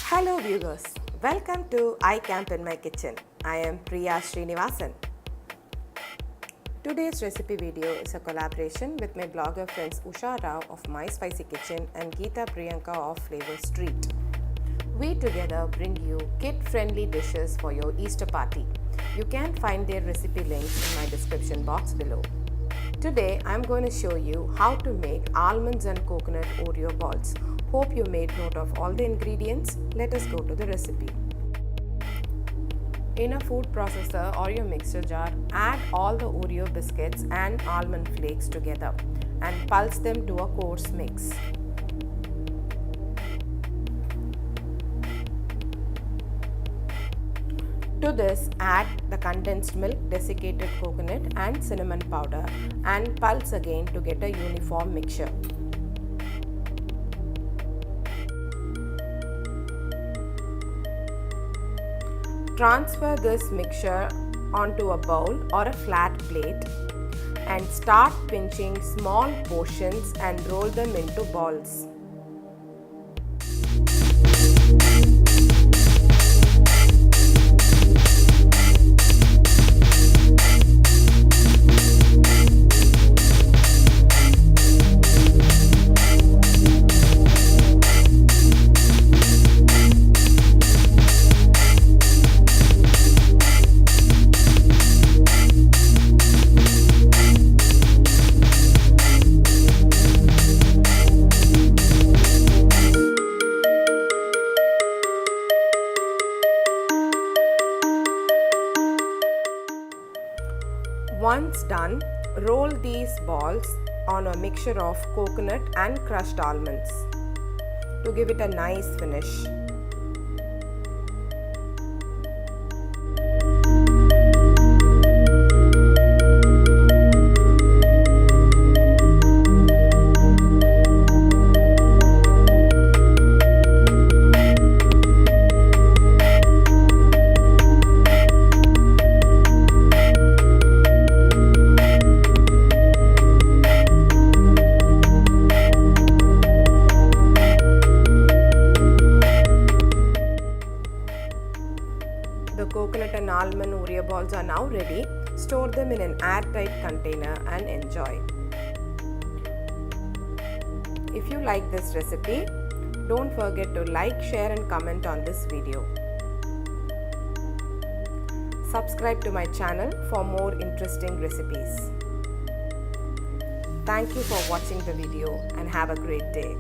Hello viewers, welcome to iCamp in my kitchen. I am Priya Srinivasan. Today's recipe video is a collaboration with my blogger friends Usha Rao of My Spicy Kitchen and Geeta Priyanka of Flavor Street. We together bring you kid-friendly dishes for your Easter party. You can find their recipe links in my description box below. Today I am going to show you how to make almonds and coconut Oreo balls. Hope you made note of all the ingredients. Let us go to the recipe. In a food processor or your mixer jar, add all the Oreo biscuits and almond flakes together and pulse them to a coarse mix. To this, add the condensed milk, desiccated coconut and cinnamon powder and pulse again to get a uniform mixture. Transfer this mixture onto a bowl or a flat plate and start pinching small portions and roll them into balls. Once done, roll these balls on a mixture of coconut and crushed almonds to give it a nice finish. The coconut and almond Oreo balls are now ready. Store them in an airtight container and enjoy. If you like this recipe, don't forget to like, share and comment on this video. Subscribe to my channel for more interesting recipes. Thank you for watching the video and have a great day.